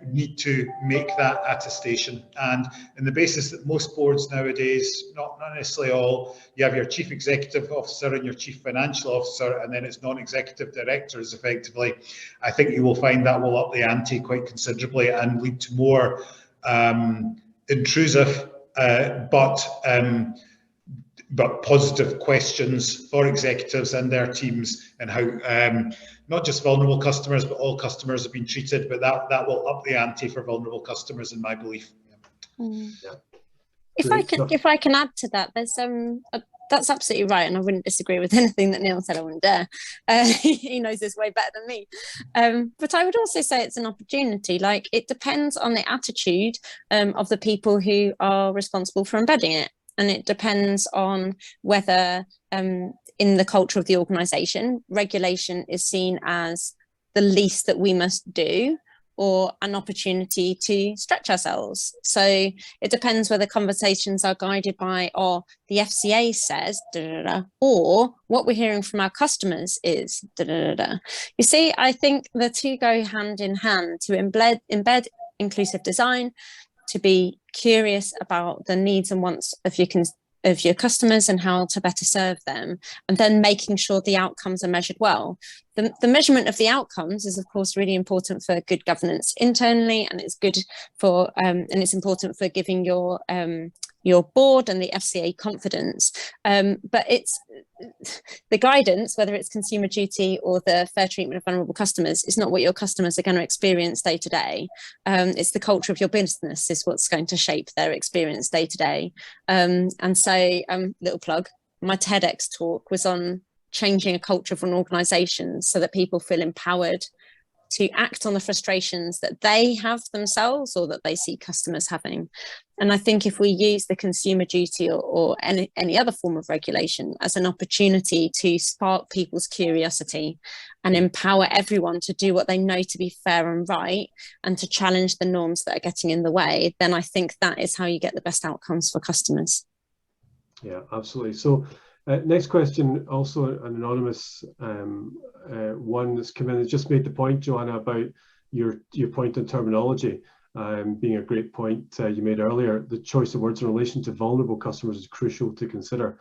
need to make that attestation. And in the basis that most boards nowadays, not necessarily all, you have your chief executive officer and your chief financial officer, and then it's non-executive directors effectively. I think you will find that will up the ante quite considerably and lead to more intrusive but positive questions for executives and their teams, and how not just vulnerable customers but all customers have been treated. But that will up the ante for vulnerable customers, in my belief. Yeah. If I can add to that, there's that's absolutely right, and I wouldn't disagree with anything that Neil said. I wouldn't dare. He knows this way better than me. But I would also say it's an opportunity. Like, it depends on the attitude of the people who are responsible for embedding it. And it depends on whether in the culture of the organisation, regulation is seen as the least that we must do, or an opportunity to stretch ourselves. So it depends whether conversations are guided by, or the FCA says, or what we're hearing from our customers is, You see, I think the two go hand in hand, to embed inclusive design, to be curious about the needs and wants of your customers and how to better serve them, and then making sure the outcomes are measured well. The measurement of the outcomes is, of course, really important for good governance internally, and it's good for and it's important for giving your board and the FCA confidence. But it's the guidance, whether it's consumer duty or the fair treatment of vulnerable customers, is not what your customers are going to experience day to day. It's the culture of your business is what's going to shape their experience day to day. And so, little plug, my TEDx talk was on changing a culture of an organisation so that people feel empowered to act on the frustrations that they have themselves or that they see customers having. And I think if we use the consumer duty or any other form of regulation as an opportunity to spark people's curiosity and empower everyone to do what they know to be fair and right, and to challenge the norms that are getting in the way, then I think that is how you get the best outcomes for customers. Yeah, absolutely. So next question, also an anonymous one that's come in, has just made the point, Joanna, about your point on terminology being a great point you made earlier. The choice of words in relation to vulnerable customers is crucial to consider.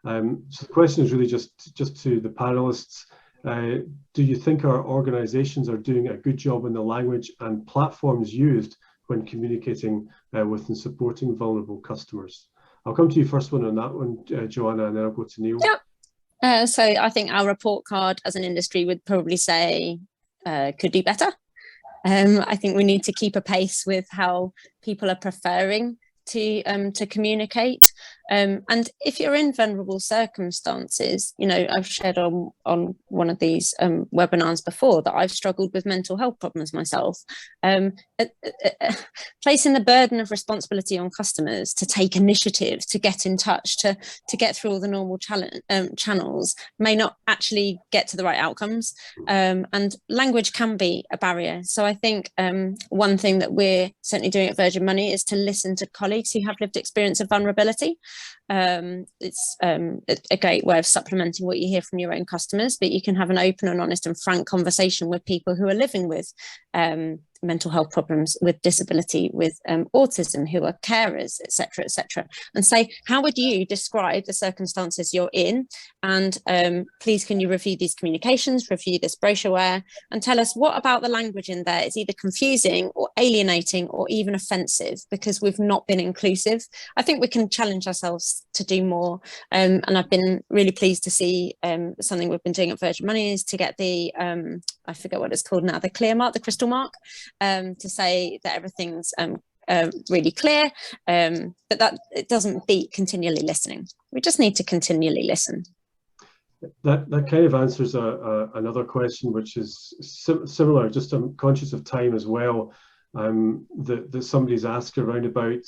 So the question is really just to the panelists. Do you think our organizations are doing a good job in the language and platforms used when communicating with and supporting vulnerable customers? I'll come to you first on that one, Joanna, and then I'll go to Neil. Yeah. So I think our report card as an industry would probably say could do better. I think we need to keep a pace with how people are preferring to communicate. And if you're in vulnerable circumstances, you know, I've shared on one of these webinars before that I've struggled with mental health problems myself. Placing the burden of responsibility on customers to take initiative, to get in touch, to get through all the normal channels may not actually get to the right outcomes. And language can be a barrier. So I think one thing that we're certainly doing at Virgin Money is to listen to colleagues who have lived experience of vulnerability. It's a great way of supplementing what you hear from your own customers, but you can have an open and honest and frank conversation with people who are living with mental health problems, with disability, with autism, who are carers, etc., and say, how would you describe the circumstances you're in? And please, can you review these communications, review this brochureware, and tell us what about the language in there is either confusing or alienating or even offensive because we've not been inclusive. I think we can challenge ourselves to do more. And I've been really pleased to see something we've been doing at Virgin Money is to get the, I forget what it's called now, the clear mark, the crystal mark, to say that everything's really clear, but that it doesn't beat continually listening. We just need to continually listen. That kind of answers another question, which is similar, just I'm conscious of time as well, that somebody's asked around about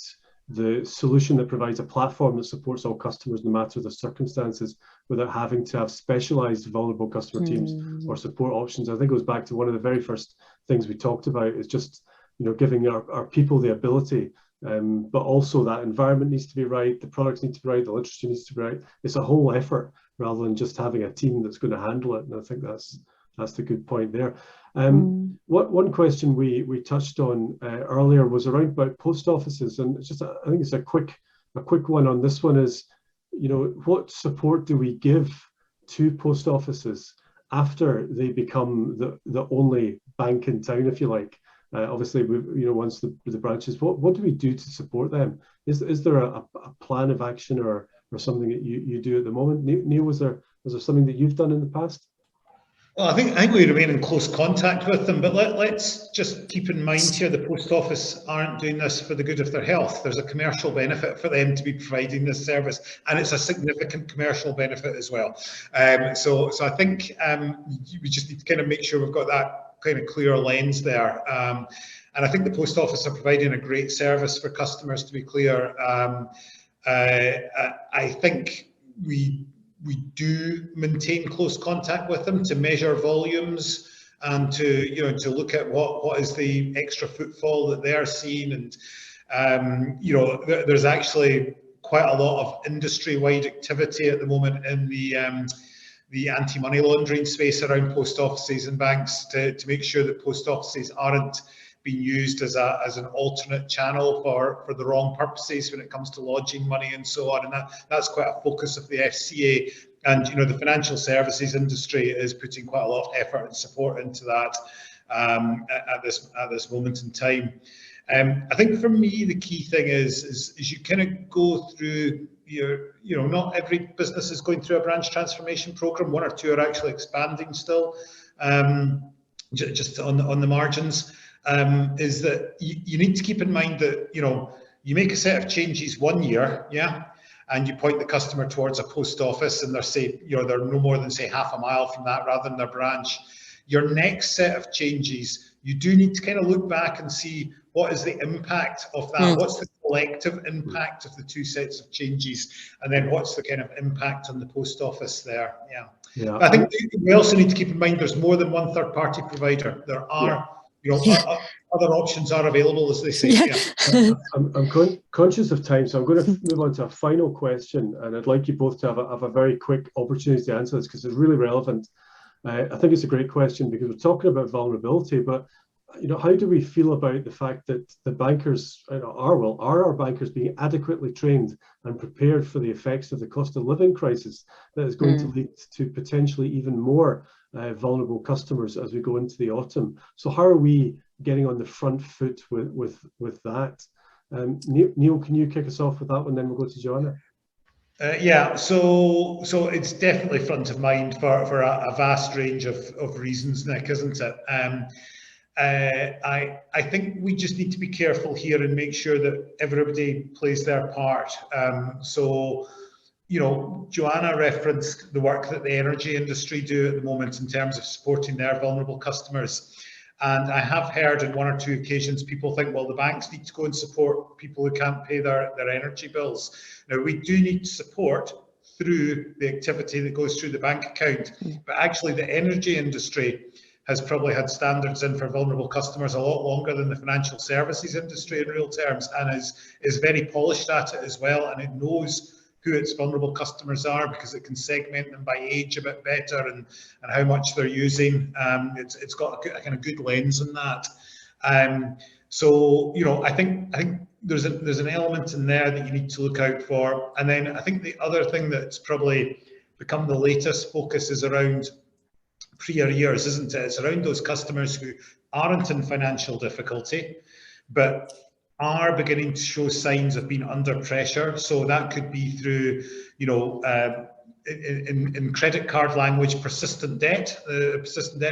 the solution that provides a platform that supports all customers no matter the circumstances without having to have specialized vulnerable customer teams or support options. I think it goes back to one of the very first things we talked about, is just, you know, giving our people the ability, but also that environment needs to be right, the products need to be right, the literature needs to be right. It's a whole effort rather than just having a team that's going to handle it. And I think that's the good point there. One question we touched on earlier was around about post offices, and it's just I think it's a quick one on this one is, you know, what support do we give to post offices after they become the only bank in town, if you like? Obviously, you know, once the branches, what do we do to support them? Is there a plan of action or something that you do at the moment? Neil, was there something that you've done in the past? Well, I think we remain in close contact with them, but let's just keep in mind here the post office aren't doing this for the good of their health. There's a commercial benefit for them to be providing this service, and it's a significant commercial benefit as well. So I think we just need to kind of make sure we've got that kind of clear lens there. And I think the post office are providing a great service for customers, to be clear. I think we do maintain close contact with them to measure volumes and to look at what is the extra footfall that they're seeing. And there's actually quite a lot of industry-wide activity at the moment in the anti-money laundering space around post offices and banks to make sure that post offices aren't being used as an alternate channel for the wrong purposes when it comes to lodging money and so on. And that's quite a focus of the FCA. And the financial services industry is putting quite a lot of effort and support into that at this moment in time. I think for me the key thing is you kind of go through not every business is going through a branch transformation program. One or two are actually expanding still, just on the margins. Is that you need to keep in mind that you make a set of changes one year, and you point the customer towards a post office, and they're no more than say half a mile from that rather than their branch. Your next set of changes, you do need to kind of look back and see what is the impact of that, what's the collective impact of the two sets of changes, and then what's the kind of impact on the post office there. I think we also need to keep in mind there's more than one third-party provider. There are other options are available, as they say. I'm conscious of time, so I'm going to move on to a final question, and I'd like you both to have a very quick opportunity to answer this because it's really relevant. I think it's a great question because we're talking about vulnerability, but how do we feel about the fact that the bankers are our bankers being adequately trained and prepared for the effects of the cost of living crisis that is going to lead to potentially even more vulnerable customers as we go into the autumn? So how are we getting on the front foot with that? Neil, can you kick us off with that one, then we'll go to Joanna? So it's definitely front of mind for a vast range of reasons, Nick, isn't it? I think we just need to be careful here and make sure that everybody plays their part. Joanna referenced the work that the energy industry do at the moment in terms of supporting their vulnerable customers. And I have heard on one or two occasions people think, well, the banks need to go and support people who can't pay their energy bills. Now, we do need support through the activity that goes through the bank account, but actually the energy industry has probably had standards in for vulnerable customers a lot longer than the financial services industry in real terms, and is very polished at it as well, and it knows who its vulnerable customers are because it can segment them by age a bit better and how much they're using. It's got a kind of good lens on that. I think there's an element in there that you need to look out for. And then I think the other thing that's probably become the latest focus is around pre-arrears, isn't it? It's around those customers who aren't in financial difficulty, but are beginning to show signs of being under pressure. So that could be through, in credit card language, persistent debt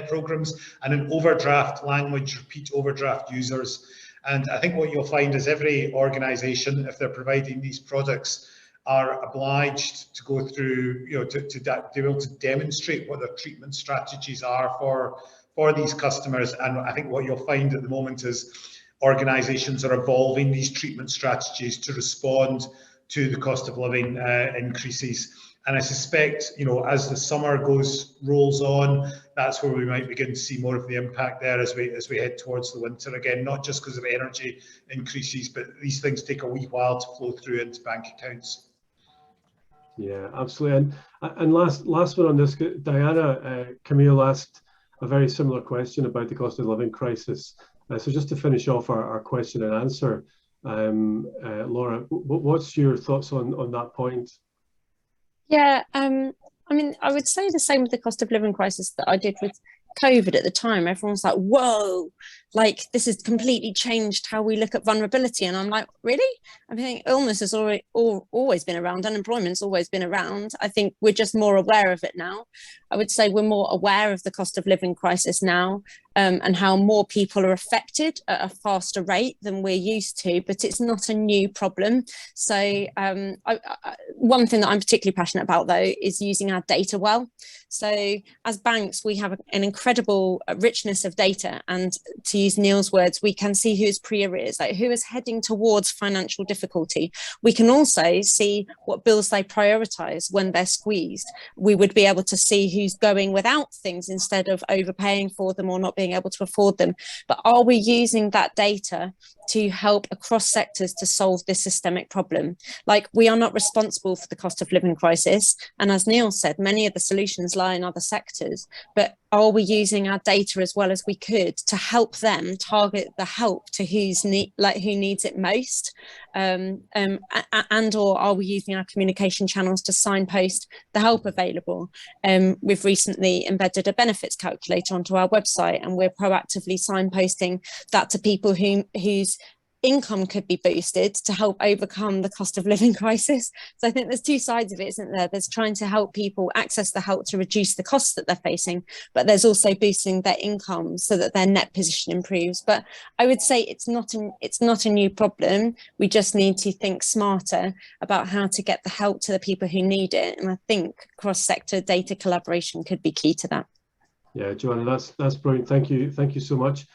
programs, and in overdraft language, repeat overdraft users. And I think what you'll find is every organisation, if they're providing these products, are obliged to go through, to be able to demonstrate what their treatment strategies are for these customers. And I think what you'll find at the moment is organisations are evolving these treatment strategies to respond to the cost of living increases. And I suspect, as the summer rolls on, that's where we might begin to see more of the impact there as we head towards the winter again, not just because of energy increases, but these things take a wee while to flow through into bank accounts. Yeah, absolutely. And last one on this, Diana, Camille asked a very similar question about the cost of living crisis. So just to finish off our question and answer, Laura, what's your thoughts on that point? Yeah, I mean, I would say the same with the cost of living crisis that I did with COVID at the time. Everyone's like, whoa, like this has completely changed how we look at vulnerability. And I'm like, really? I think illness has always been around. Unemployment's always been around. I think we're just more aware of it now. I would say we're more aware of the cost of living crisis now. and how more people are affected at a faster rate than we're used to, but it's not a new problem. So one thing that I'm particularly passionate about, though, is using our data well. So as banks, we have an incredible richness of data, and to use Neil's words, we can see who's pre-arrears, like who is heading towards financial difficulty. We can also see what bills they prioritise when they're squeezed. We would be able to see who's going without things instead of overpaying for them or not being able to afford them. But are we using that data to help across sectors to solve this systemic problem? Like, we are not responsible for the cost of living crisis, and as Neil said, many of the solutions lie in other sectors, but are we using our data as well as we could to help them target the help to who needs it most, and or are we using our communication channels to signpost the help available? We've recently embedded a benefits calculator onto our website, and we're proactively signposting that to people whose income could be boosted to help overcome the cost of living crisis. So I think there's two sides of it, isn't there? There's trying to help people access the help to reduce the costs that they're facing, but there's also boosting their income so that their net position improves. But I would say it's not a new problem. We just need to think smarter about how to get the help to the people who need it. And I think cross-sector data collaboration could be key to that. Yeah, Joanna, that's brilliant. Thank you so much.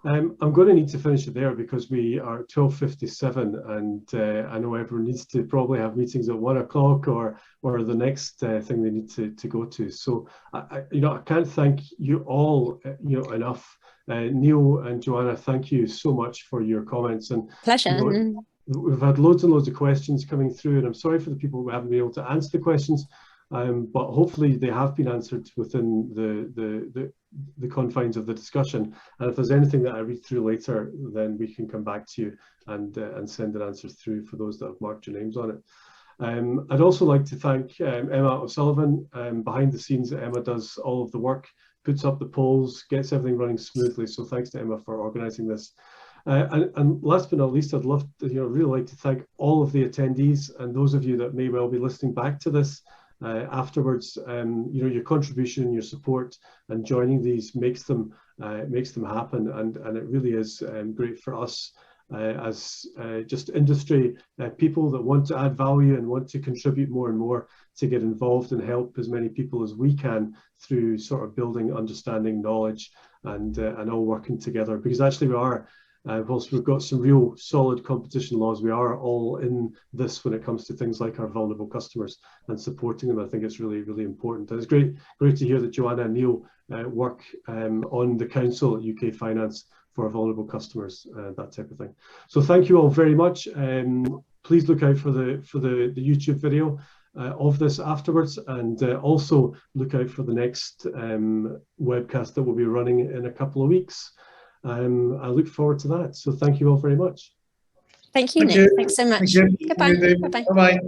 I'm going to need to finish it there because we are at 12:57, and I know everyone needs to probably have meetings at 1 o'clock or the next thing they need to go to. So I can't thank you all enough. Neil and Joanna, thank you so much for your comments. And pleasure. We've had loads and loads of questions coming through, and I'm sorry for the people who haven't been able to answer the questions. But hopefully they have been answered within the confines of the discussion. And if there's anything that I read through later, then we can come back to you and send an answer through for those that have marked your names on it. I'd also like to thank Emma O'Sullivan. Behind the scenes, Emma does all of the work, puts up the polls, gets everything running smoothly. So thanks to Emma for organising this. And last but not least, I'd love to, really like to thank all of the attendees and those of you that may well be listening back to this afterwards. Your contribution, your support, and joining these makes them happen, and it really is great for us as just industry people that want to add value and want to contribute more and more to get involved and help as many people as we can through sort of building understanding, knowledge, and all working together. Because actually we are. Whilst we've got some real solid competition laws, we are all in this when it comes to things like our vulnerable customers and supporting them. I think it's really, really important. And it's great to hear that Joanna and Neil work on the Council at UK Finance for vulnerable customers, that type of thing. So thank you all very much. Please look out for the YouTube video of this afterwards, and also look out for the next webcast that will be running in a couple of weeks. I look forward to that. So thank you all very much. Thank you, Nick. Thanks so much. Goodbye. Bye-bye. Bye-bye.